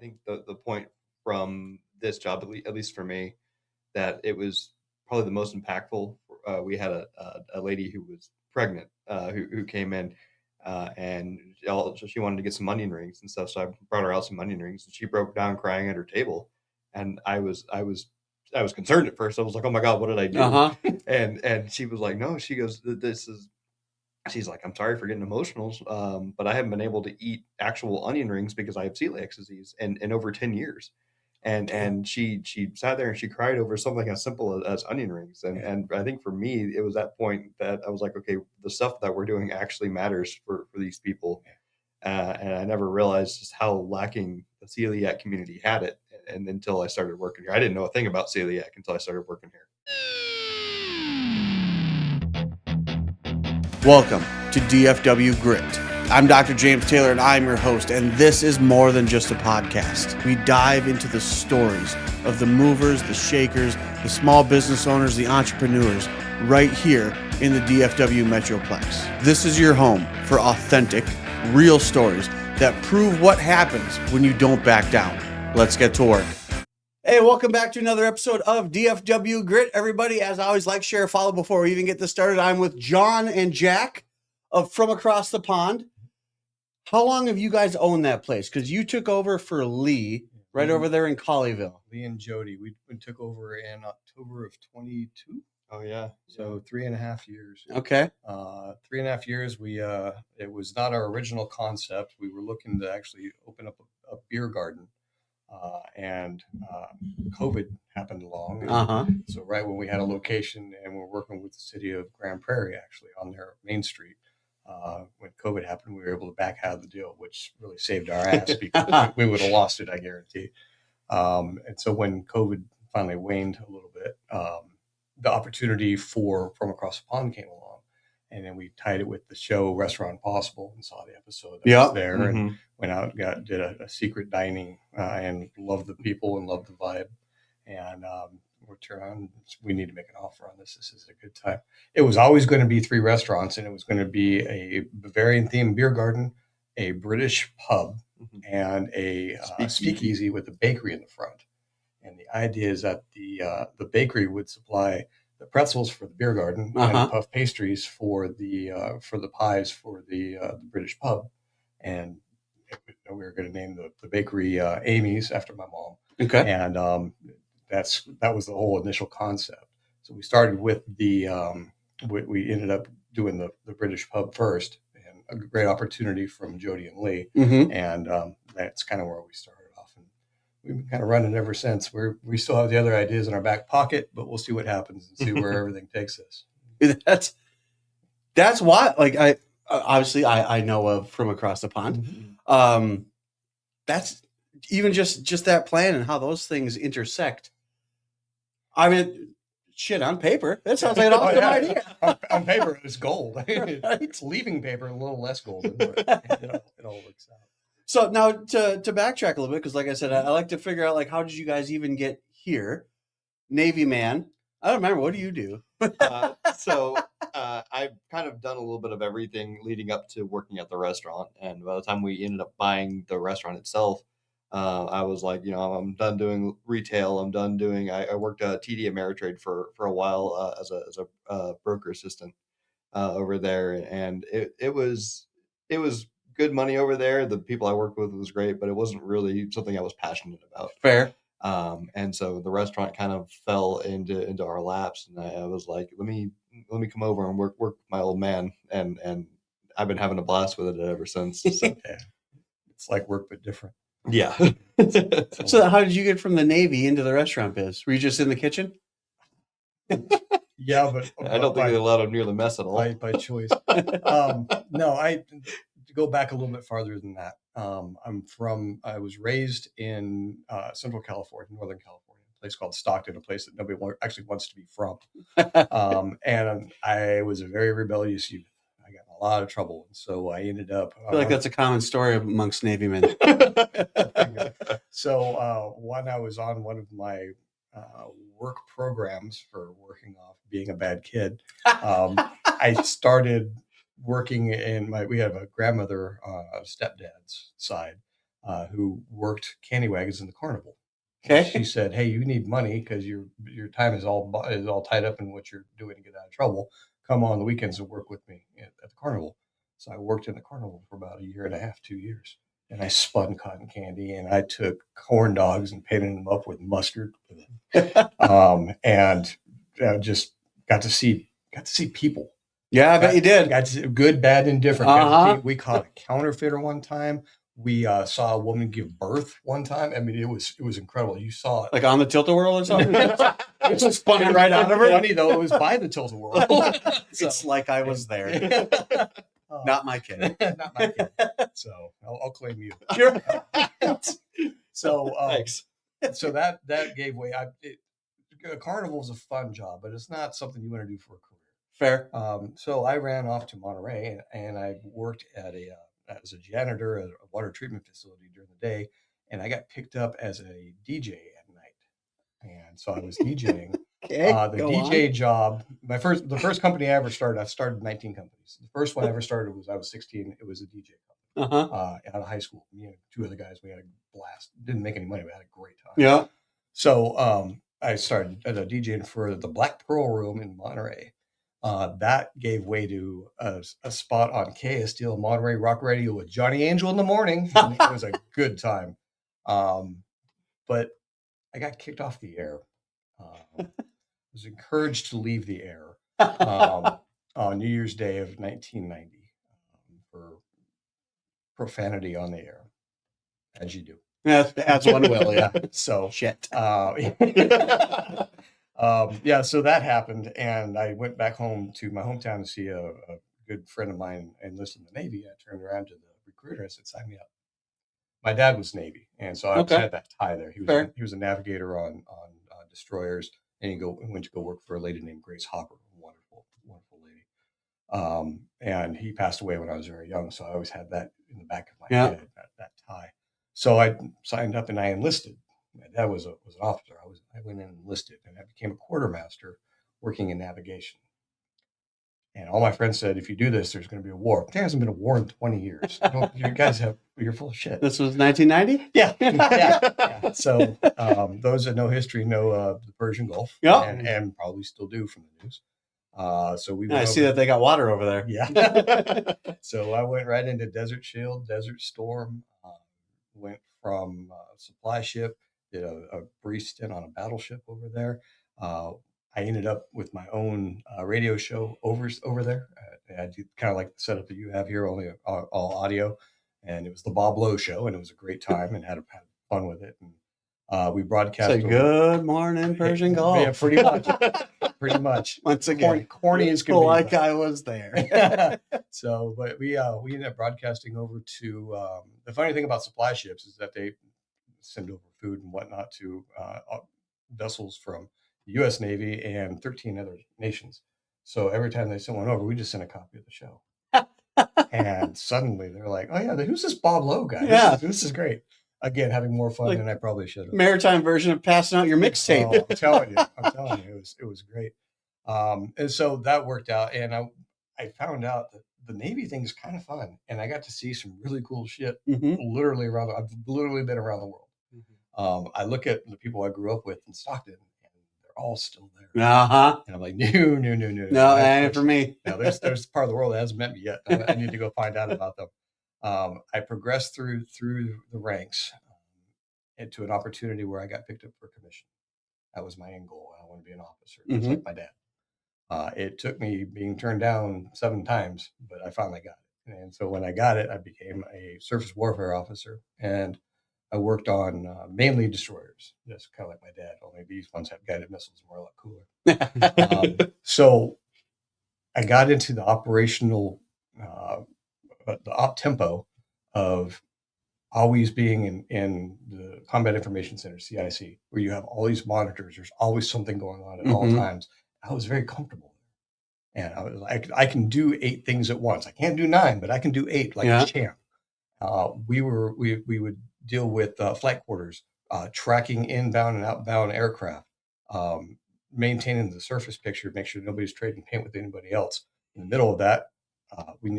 think the point from this job, at least for me, that it was probably the most impactful. We had a lady who was pregnant who came in and she wanted to get some onion rings and stuff. So I brought her out some onion rings, and she broke down crying at her table. And I was concerned at first. I was like, "Oh my God, what did I do?" And she was like, "No." She goes, "This is." She's like, "I'm sorry for getting emotional, but I haven't been able to eat actual onion rings because I have celiac disease in over 10 years." And she sat there and she cried over something as simple as onion rings. And I think for me, it was that point that I was like, okay, the stuff that we're doing actually matters for these people. And I never realized just how lacking the celiac community had it. And until I started working here, I didn't know a thing about celiac until I started working here. Welcome to DFW Grit. I'm Dr. James Taylor, and I'm your host, and this is more than just a podcast. We dive into the stories of the movers, the shakers, the small business owners, the entrepreneurs, right here in the DFW Metroplex. This is your home for authentic, real stories that prove what happens when you don't back down. Let's get to work. Hey, welcome back to another episode of DFW Grit. Everybody, as I always, like, share, follow before we even get this started. I'm with John and Jack of From Across the Pond. How long have you guys owned that place? Because you took over for Lee right over there in Colleyville. Lee and Jody, we took over in October of 22. Oh yeah. So 3.5 years. Okay. 3.5 years. It was not our original concept. We were looking to actually open up a beer garden. And COVID happened along. So right when we had a location and we're working with the city of Grand Prairie, actually on their main street, when COVID happened, we were able to back out of the deal, which really saved our ass because we would have lost it, I guarantee. And so when COVID finally waned a little bit, the opportunity for From Across the Pond came along. And then we tied it with the show Restaurant Impossible and saw the episode that was there and went out and did a secret dining and loved the people and loved the vibe. And we turned around, we need to make an offer on this. This is a good time. It was always going to be 3 restaurants, and it was going to be a Bavarian themed beer garden, a British pub, and a speakeasy with a bakery in the front. And the idea is that the bakery would supply the pretzels for the beer garden and the puff pastries for the pies for the British pub. And we were going to name the bakery Amy's after my mom. Okay. And that was the whole initial concept. So we started with we ended up doing the British pub first, and a great opportunity from Jody and Lee. And that's kind of where we started off. And we've been kind of running ever since. We still have the other ideas in our back pocket, but we'll see what happens and see where everything takes us. That's why, like, I know of From Across the Pond. That's even just that plan and how those things intersect. I mean, shit, on paper, that sounds like an awesome idea. On paper, it's gold. It's leaving paper a little less golden, but it all works out. So now to backtrack a little bit, because like I said, I like to figure out, like, how did you guys even get here? Navy man. I don't remember. What do you do? So I've kind of done a little bit of everything leading up to working at the restaurant. And by the time we ended up buying the restaurant itself, I was like, I'm done doing retail. I'm done doing. I worked at TD Ameritrade for a while as a broker assistant over there, and it was good money over there. The people I worked with was great, but it wasn't really something I was passionate about. Fair. And so the restaurant kind of fell into our laps, and I was like, let me come over and work with my old man, and I've been having a blast with it ever since. So. Yeah. It's like work but different. Yeah. So how did you get from the Navy into the restaurant biz? Were you just in the kitchen? Yeah, but I don't think they allowed him near the mess at all. By choice. No, I go back a little bit farther than that. I was raised in Central California, Northern California, a place called Stockton, a place that nobody actually wants to be from. And I was a very rebellious youth. I got in a lot of trouble. And so I ended up... I feel like that's a common story amongst Navy men. So when I was on one of my work programs for working off being a bad kid, I started working we have a grandmother on stepdad's side who worked candy wagons in the carnival. Okay. She said, "Hey, you need money because your time is all tied up in what you're doing to get out of trouble. Come on the weekends and work with me at the carnival." So I worked in the carnival for about 1.5 years, 2 years, and I spun cotton candy, and I took corn dogs and painted them up with mustard, and just got to see people. Yeah, I bet you did. Got to see good, bad, and different. We caught a counterfeiter one time. We saw a woman give birth one time. I mean, it was incredible. You saw it like on the Tilt-A-Whirl or something. It just spun it right out of her. Funny though, it was by the Tilt-A-Whirl. It's like I was there. Not my kid. Not my kid. So I'll claim you. Sure. So Thanks. So that gave way. A carnival is a fun job, but it's not something you want to do for a career. Fair. So I ran off to Monterey, and I worked as a janitor at a water treatment facility during the day, and I got picked up as a DJ at night, and so I was DJing. Okay, the DJ job, the first company I ever started. I've started 19 companies. The first one I ever started was I was 16. It was a DJ company out of high school. Me and 2 other guys, we had a blast. Didn't make any money, but had a great time. Yeah. So I started DJing for the Black Pearl Room in Monterey. That gave way to a spot on KSTL Monterey Rock Radio with Johnny Angel in the morning. It was a good time. But I got kicked off the air. Was encouraged to leave the air on New Year's Day of 1990 for profanity on the air, as you do. Yeah, as one will, yeah. So shit. Yeah, so that happened, and I went back home to my hometown to see a good friend of mine enlisted in the Navy. I turned around to the recruiter. I said, "Sign me up." My dad was Navy, and so I had that tie there. He was a navigator on destroyers, and he went to go work for a lady named Grace Hopper, a wonderful lady. And he passed away when I was very young, so I always had that in the back of my head, that tie. So I signed up and I enlisted. My dad was an officer. I went in and enlisted, and I became a quartermaster working in navigation. And all my friends said, "If you do this, there's going to be a war." There hasn't been a war in 20 years. You guys you're full of shit. This was 1990? Yeah. So those that know history know the Persian Gulf, and probably still do from the news. So I see that they got water over there. Yeah. So I went right into Desert Shield, Desert Storm, went from supply ship, did a brief stint on a battleship over there. I ended up with my own radio show over there. I did kind of like the setup that you have here, only all audio. And it was the Bob Lowe Show, and it was a great time, and had fun with it. And we broadcast. Say good morning, Persian Gulf. Yeah, pretty much. Pretty much. Once again, corny as can be. Like I was there. So, but we ended up broadcasting over to. The funny thing about supply ships is that they send over food and whatnot to vessels from the U.S. Navy and 13 other nations. So every time they sent one over, we just sent a copy of the show. And suddenly they're like, "Oh yeah, who's this Bob Lowe guy? Yeah, this is great." Again, having more fun than I probably should have. Maritime version of passing out your mixtape. Oh, I'm telling you, it was great. And so that worked out, and I found out that the Navy thing is kind of fun, and I got to see some really cool shit. Literally I've literally been around the world. I look at the people I grew up with in Stockton, and they're all still there. And I'm like, no. No, that ain't for me. Now there's part of the world that hasn't met me yet. I need to go find out about them. I progressed through the ranks into an opportunity where I got picked up for commission. That was my end goal. I want to be an officer, just like my dad. It took me being turned down 7 times, but I finally got it. And so when I got it, I became a surface warfare officer, and I worked on mainly destroyers. Just kind of like my dad, only these ones have guided missiles and were a lot cooler. So I got into the operational, the op tempo of always being in the Combat Information Center, CIC, where you have all these monitors. There's always something going on at all times. I was very comfortable. And I was like, I can do 8 things at once. I can't do 9, but I can do 8 like a champ. We would deal with flight quarters, tracking inbound and outbound aircraft, maintaining the surface picture, make sure nobody's trading paint with anybody else. In the middle of that, we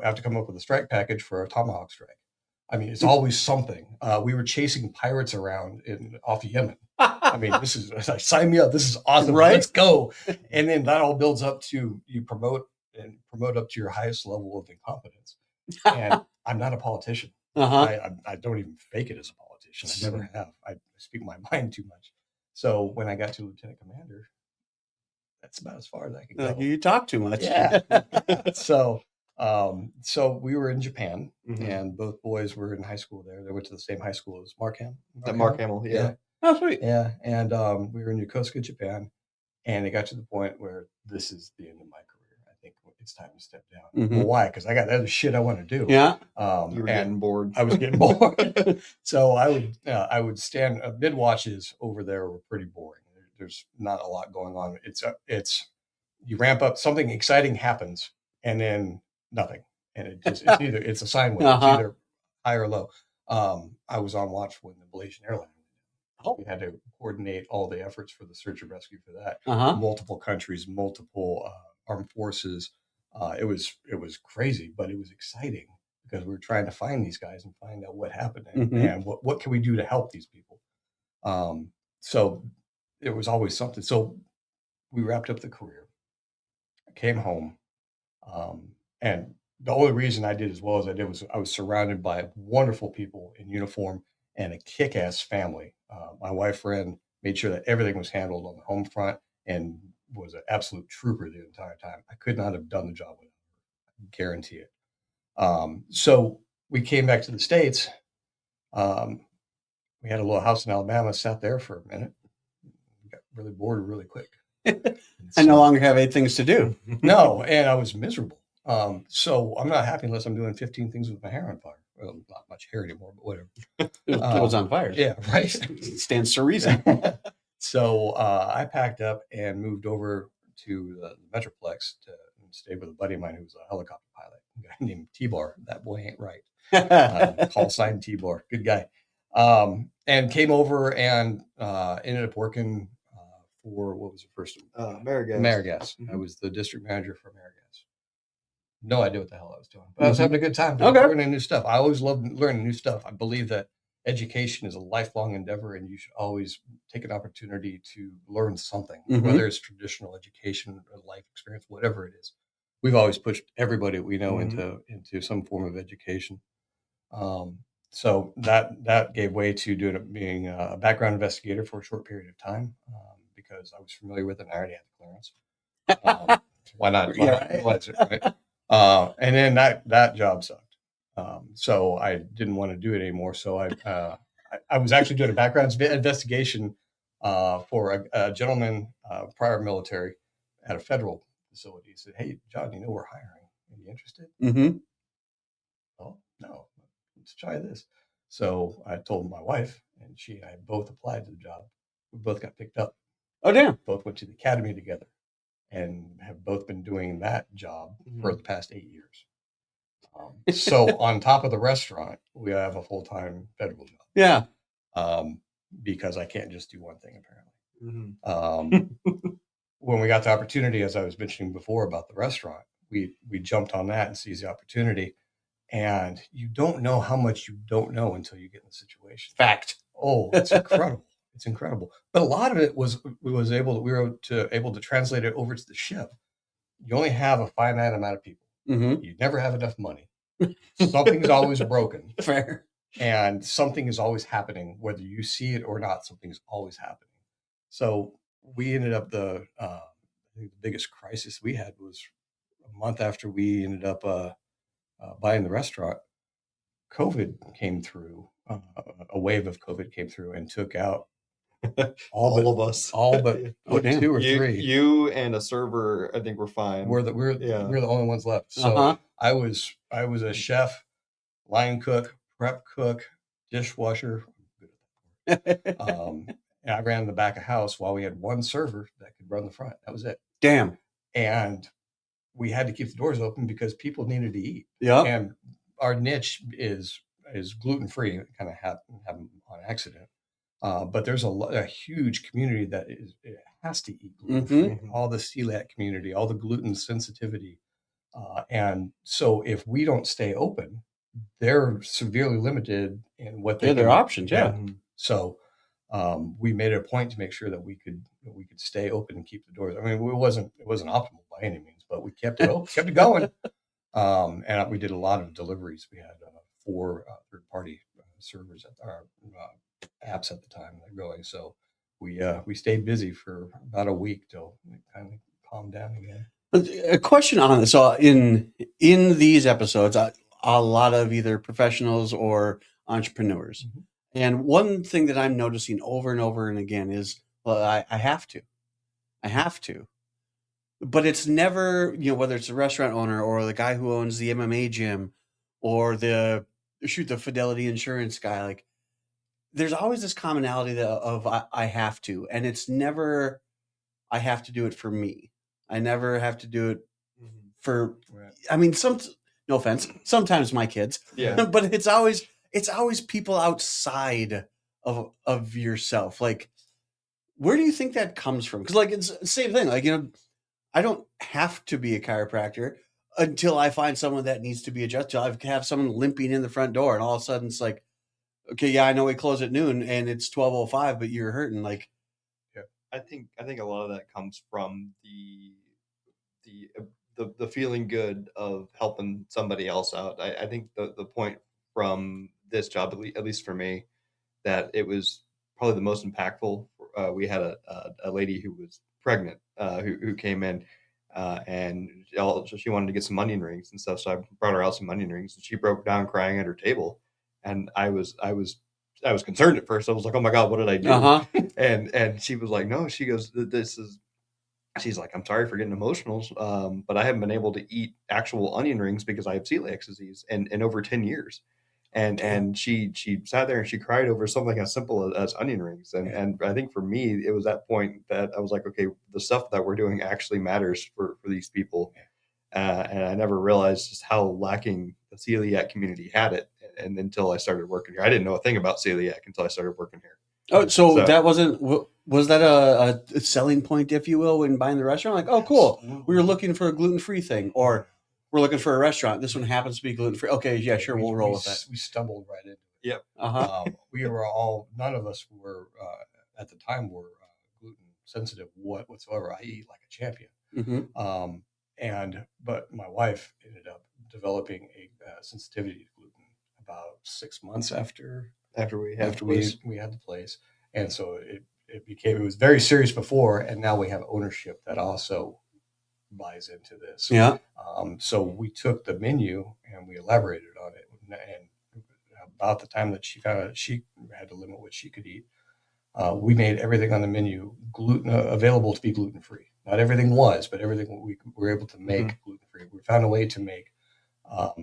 have to come up with a strike package for a Tomahawk strike. I mean, it's always something. We were chasing pirates around off Yemen. I mean, this is like, sign me up. This is awesome. Right? Let's go. And then that all builds up to you promote up to your highest level of incompetence. And I'm not a politician. I don't even fake it as a politician. I never have. I speak my mind too much. So when I got to lieutenant commander, that's about as far as I could go. You talk too much. Yeah. So we were in Japan, and both boys were in high school there. They went to the same high school as Mark Hamill, yeah. Oh, sweet. Yeah. And we were in Yokosuka, Japan, and it got to the point where this is the end of my career. I think it's time to step down. Well, why? Because I got other shit I want to do. Yeah. You were getting bored. I was getting bored. So I would stand mid watches over there were pretty boring. There's not a lot going on. It's you ramp up, something exciting happens, and then nothing. And it's a sine wave. It's either high or low. I was on watch when the Malaysian airline. We had to coordinate all the efforts for the search and rescue for that. Multiple countries, multiple armed forces. It was crazy, but it was exciting because we were trying to find these guys and find out what happened and what can we do to help these people. So it was always something. So we wrapped up the career. I came home, and the only reason I did as well as I did was I was surrounded by wonderful people in uniform and a kick-ass family. My wife made sure that everything was handled on the home front and was an absolute trooper the entire time. I could not have done the job without her. I guarantee it. So we came back to the States. We had a little house in Alabama, sat there for a minute, got really bored really quick. I no longer have 8 things to do. No, and I was miserable. So I'm not happy unless I'm doing 15 things with my hair on fire. Well, not much hair anymore, but whatever. It was on fire. Yeah, right. It stands to reason. So I packed up and moved over to the Metroplex to stay with a buddy of mine who was a helicopter pilot, a guy named T-Bar. That boy ain't right. Call sign T-Bar. Good guy. And came over and ended up working for, what was the first one? Amerigas. I was the district manager for Amerigas. No idea what the hell I was doing, but I was having a good time learning new stuff. I always loved learning new stuff. I believe that education is a lifelong endeavor, and you should always take an opportunity to learn something, whether it's traditional education or life experience, whatever it is. We've always pushed everybody we know into some form of education. So that gave way to being a background investigator for a short period of time because I was familiar with it and I already had the clearance. Why not? Right? And then that job sucked. So I didn't want to do it anymore. So I was actually doing a background investigation for a gentleman, prior military, at a federal facility. He said, "Hey, John, we're hiring. Are you interested?" Oh, no, let's try this. So I told my wife, and she and I both applied to the job. We both got picked up. Oh, damn. Both went to the academy together and have both been doing that job for the past 8 years. So on top of the restaurant, we have a full-time federal job. Yeah. Because I can't just do one thing, apparently. When we got the opportunity, as I was mentioning before about the restaurant, we jumped on that and seized the opportunity. And you don't know how much you don't know until you get in the situation. Fact. Oh, it's incredible. It's incredible. But a lot of it we were able to translate it over to the ship. You only have a finite amount of people. You never have enough money. Something's always broken. Fair. And something is always happening, whether you see it or not. Something's always happening. So we ended up I think the biggest crisis we had was a month after we ended up buying the restaurant. COVID came through. A wave of COVID came through and took out all of us. All but 2 or 3. You and a server, I think, were fine. We're the only ones left. So I was a chef, line cook, prep cook, dishwasher. And I ran the back of house while we had one server that could run the front. That was it. Damn. And we had to keep the doors open because people needed to eat. Yeah. And our niche is gluten-free. It kind of happened on accident. But there's a huge community that it has to eat gluten-free. All the celiac community, all the gluten sensitivity. And so if we don't stay open, they're severely limited in what they Yeah, can. their options. Yeah. So we made it a point to make sure that we could stay open and keep the doors. I mean, it wasn't optimal by any means, but we kept it open, kept it going. And we did a lot of deliveries. We had 4 third-party servers at our apps at the time that were going. So we stayed busy for about a week till it kind of calmed down again. A question on this. So in these episodes, a lot of either professionals or entrepreneurs. Mm-hmm. And one thing that I'm noticing over and over and again is, well, I have to. But it's never, whether it's a restaurant owner or the guy who owns the MMA gym or the Fidelity insurance guy, like there's always this commonality of I have to, and it's never I have to do it for me. I never have to do it for. I mean, no offense, sometimes my kids, but it's always people outside of yourself. Like, where do you think that comes from? Because like it's the same thing. Like I don't have to be a chiropractor until I find someone that needs to be adjusted. I have someone limping in the front door, and all of a sudden it's like, okay, yeah, I know we close at noon, and it's 12:05, but you're hurting. Like, I think a lot of that comes from the feeling good of helping somebody else out. I think the point from this job, at least for me, that it was probably the most impactful. We had a lady who was pregnant who came in and she wanted to get some onion rings and stuff. So I brought her out some onion rings, and she broke down crying at her table. And I was concerned at first. I was like, "Oh my God, what did I do?" And she was like, "No." She goes, She's like, "I'm sorry for getting emotional, but I haven't been able to eat actual onion rings because I have celiac disease in over 10 years." And she sat there and she cried over something as simple as onion rings. And I think for me, it was that point that I was like, okay, the stuff that we're doing actually matters for these people. And I never realized just how lacking the celiac community had it. And until I started working here, I didn't know a thing about celiac until I started working here. Oh, so that was that a selling point, if you will, when buying the restaurant? Like, oh, cool. Absolutely. We were looking for a gluten-free thing, or we're looking for a restaurant. This one happens to be gluten-free. Okay, yeah, sure, we'll roll with that. We stumbled right into it. Yep. We were all, none of us were, at the time, were gluten sensitive whatsoever. I eat like a champion. Mm-hmm. But my wife ended up developing a sensitivity to gluten about 6 months after we had the place. And so it was very serious before, and now we have ownership that also buys into this. Yeah. So we took the menu and we elaborated on it, and about the time that she had to limit what she could eat, we made everything on the menu available to be gluten-free. Not everything was, but everything we were able to make gluten-free. We found a way to make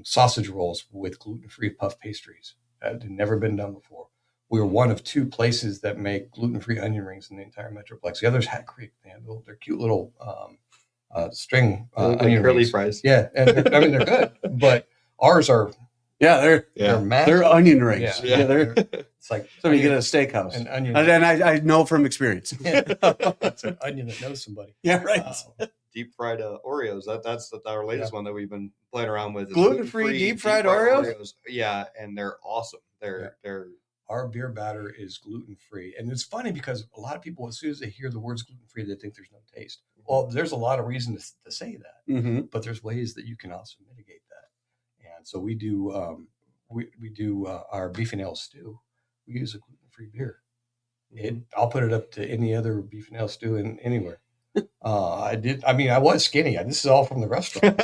sausage rolls with gluten-free puff pastries. That had never been done before. We were one of 2 places that make gluten-free onion rings in the entire Metroplex. The others had Creek. They had their cute little string onion curly rings. fries. Yeah, and they're good, but ours are. Yeah, they're onion rings. Yeah, it's like something you get at a steakhouse. An onion, and I know from experience. It's an onion that knows somebody. Yeah, right. Deep fried Oreos. That's our latest one that we've been playing around with. Gluten-free deep fried Oreos. Yeah, and they're awesome. They're Our beer batter is gluten-free. And it's funny because a lot of people, as soon as they hear the words gluten-free, they think there's no taste. Well, there's a lot of reason to say that, but there's ways that you can also mitigate that. And so we do our beef and ale stew. We use a gluten-free beer. I'll put it up to any other beef and ale stew anywhere. I was skinny. This is all from the restaurant.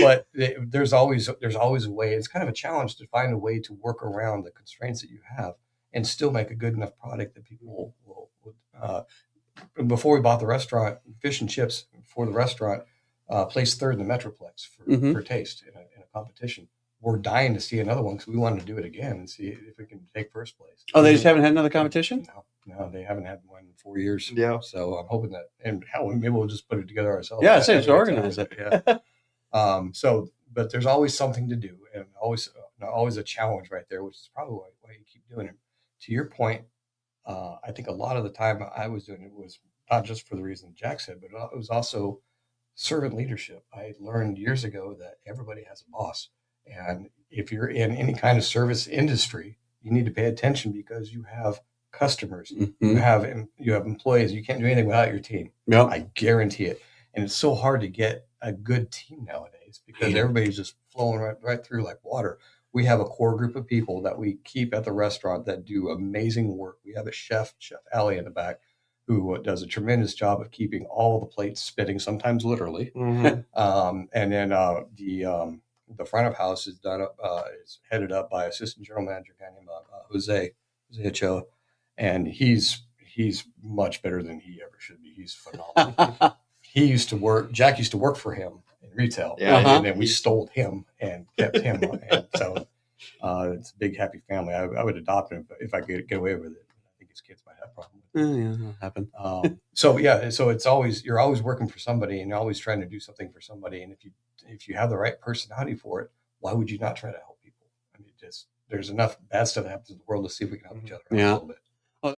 But there's always a way. It's kind of a challenge to find a way to work around the constraints that you have and still make a good enough product that people will. Before we bought the restaurant, fish and chips for the restaurant placed 3rd in the Metroplex for taste in a competition. We're dying to see another one because we wanted to do it again and see if we can take 1st place. Oh, they just haven't had another competition? No, they haven't had one in 4 years. Yeah. So I'm hoping that, and hell, maybe we'll just put it together ourselves. Yeah, same to organize it. Yeah. But there's always something to do, and always a challenge right there, which is probably why you keep doing it. To your point, I think a lot of the time I was doing it was not just for the reason Jack said, but it was also servant leadership. I learned years ago that everybody has a boss. And if you're in any kind of service industry, you need to pay attention because you have customers, you have employees. You can't do anything without your team. Yep. I guarantee it. And it's so hard to get a good team nowadays because everybody's just flowing right through like water. We have a core group of people that we keep at the restaurant that do amazing work. We have a chef Allie in the back, who does a tremendous job of keeping all the plates spinning, sometimes literally. And then the front of house is is headed up by assistant general manager guy named Jose Ochoa, and he's much better than he ever should be. He's phenomenal. Jack used to work for him in retail, and then we stole him and kept him. And so it's a big happy family. I would adopt him if I could get away with it. I think his kids might have a problem with it. Yeah, that'll happen. So it's you're always working for somebody, and you're always trying to do something for somebody. And if you have the right personality for it, why would you not try to help people? I mean, there's enough bad stuff that happens in the world. Let's see if we can help each other out a little bit.